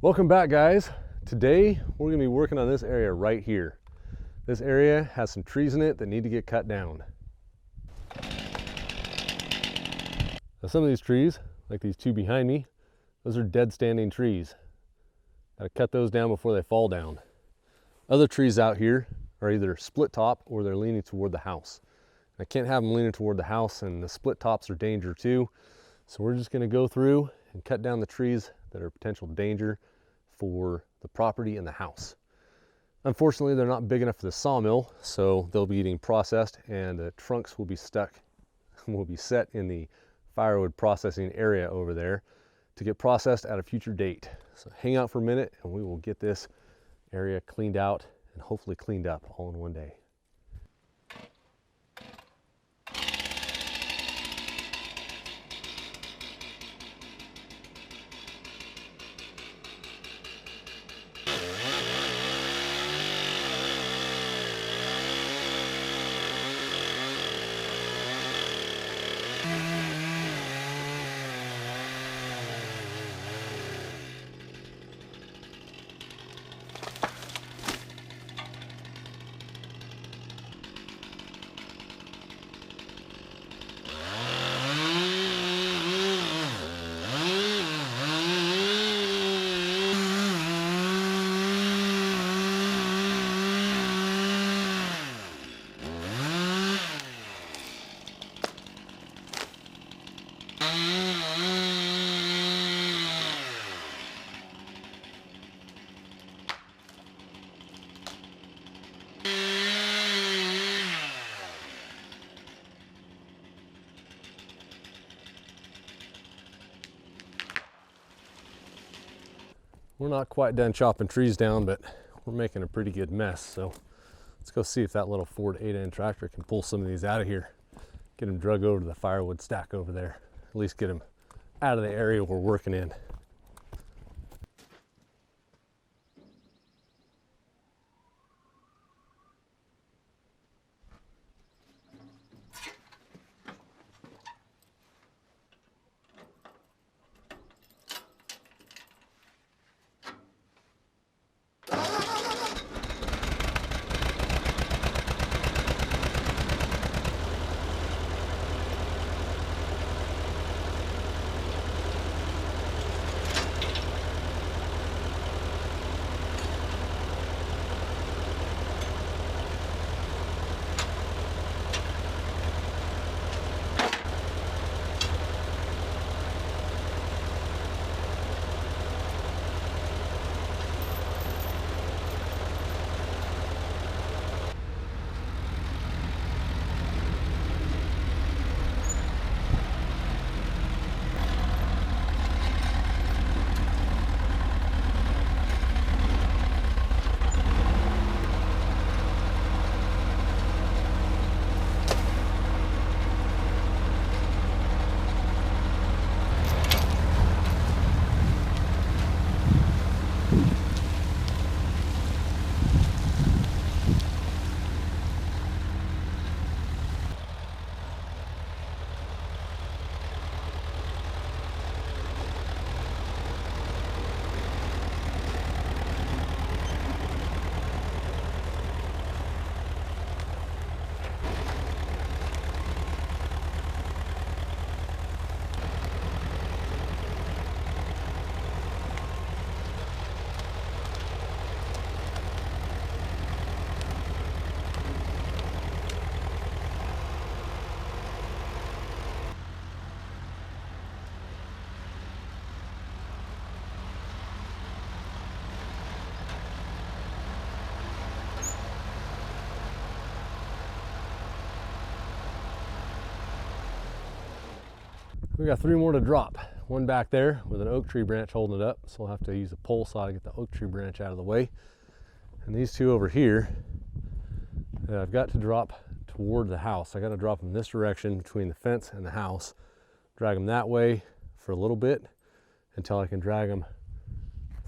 Welcome back, guys. Today we're going to be working on this area right here. This area has some trees in it that need to get cut down. Now some of these trees, like these two behind me, those are dead standing trees. Gotta cut those down before they fall down. Other trees out here are either split top or they're leaning toward the house. I can't have them leaning toward the house, and the split tops are danger too. So we're just gonna go through and cut down the trees that are potential danger for the property and the house. Unfortunately, they're not big enough for the sawmill, so they'll be getting processed and the trunks will be stuck, will be set in the firewood processing area over there to get processed at a future date. So hang out for a minute and we will get this area cleaned out and hopefully cleaned up all in one day. We're not quite done chopping trees down, but we're making a pretty good mess. So let's go see if that little Ford 8N tractor can pull some of these out of here. Get them drug over to the firewood stack over there. At least get them out of the area we're working in. We got 3 more to drop. One back there with an oak tree branch holding it up, so we'll have to use a pole saw to get the oak tree branch out of the way. And these 2 over here that I've got to drop toward the house. I got to drop them this direction between the fence and the house, drag them that way for a little bit until I can drag them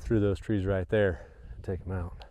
through those trees right there and take them out.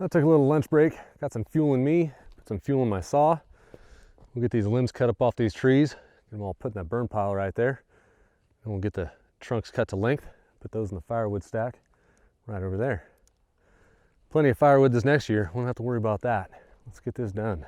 I took a little lunch break, got some fuel in me, put some fuel in my saw. We'll get these limbs cut up off these trees, get them all put in that burn pile right there. And we'll get the trunks cut to length, put those in the firewood stack right over there. Plenty of firewood this next year, won't have to worry about that. Let's get this done.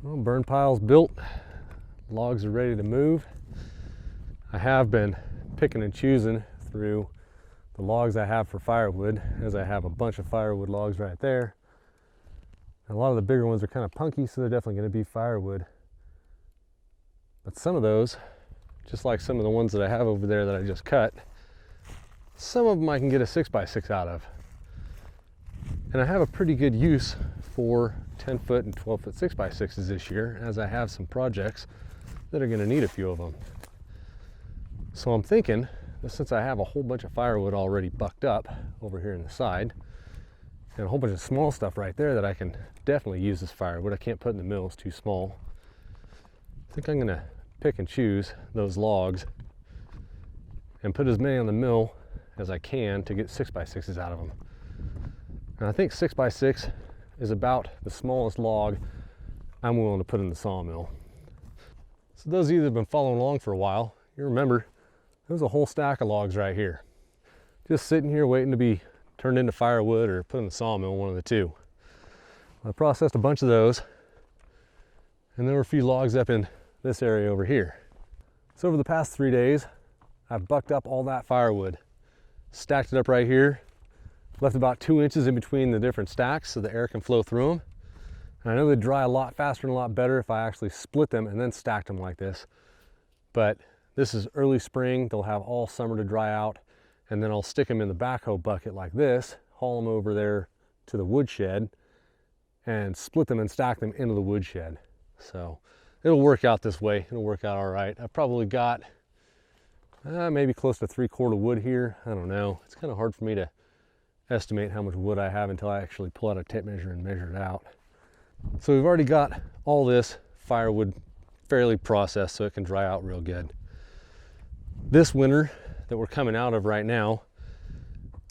Well, burn pile's built, logs are ready to move. I have been picking and choosing through the logs I have for firewood, as I have a bunch of firewood logs right there. And a lot of the bigger ones are kind of punky, so they're definitely going to be firewood. But some of those, just like some of the ones that I have over there that I just cut, some of them I can get a 6x6 out of. And I have a pretty good use for 10-foot and 12-foot 6x6s this year, as I have some projects that are going to need a few of them. So I'm thinking that since I have a whole bunch of firewood already bucked up over here in the side, and a whole bunch of small stuff right there that I can definitely use as firewood, I can't put in the mill, it's too small. I think I'm going to pick and choose those logs and put as many on the mill as I can to get 6x6s out of them. And I think 6x6 is about the smallest log I'm willing to put in the sawmill. So those of you that have been following along for a while, you remember there's a whole stack of logs right here, just sitting here waiting to be turned into firewood or put in the sawmill, one of the two. I processed a bunch of those, and there were a few logs up in this area over here. So over the past 3 days, I've bucked up all that firewood, stacked it up right here, left about 2 inches in between the different stacks so the air can flow through them. And I know they dry a lot faster and a lot better if I actually split them and then stacked them like this. But this is early spring, they'll have all summer to dry out, and then I'll stick them in the backhoe bucket like this, haul them over there to the woodshed, and split them and stack them into the woodshed. So it'll work out this way, it'll work out all right. I've probably got maybe close to 3/4 wood here, I don't know. It's kind of hard for me to estimate how much wood I have until I actually pull out a tape measure and measure it out. So we've already got all this firewood fairly processed so it can dry out real good. This winter that we're coming out of right now,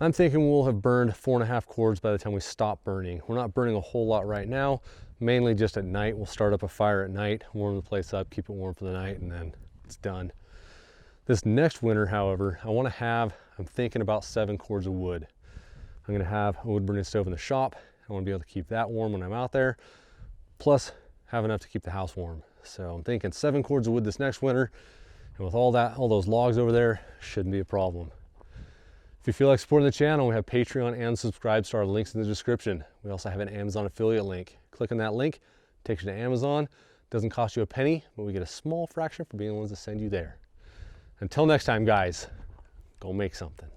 I'm thinking we'll have burned 4.5 cords by the time we stop burning. We're not burning a whole lot right now, mainly just at night. We'll start up a fire at night, warm the place up, keep it warm for the night, and then it's done. This next winter, however, I'm thinking about 7 cords of wood. I'm gonna have a wood burning stove in the shop. I wanna be able to keep that warm when I'm out there, plus have enough to keep the house warm. So I'm thinking 7 cords of wood this next winter, and with all those logs over there, shouldn't be a problem. If you feel like supporting the channel, we have Patreon and Subscribestar links in the description. We also have an Amazon affiliate link. Click on that link, takes you to Amazon. Doesn't cost you a penny, but we get a small fraction for being the ones to send you there. Until next time, guys, go make something.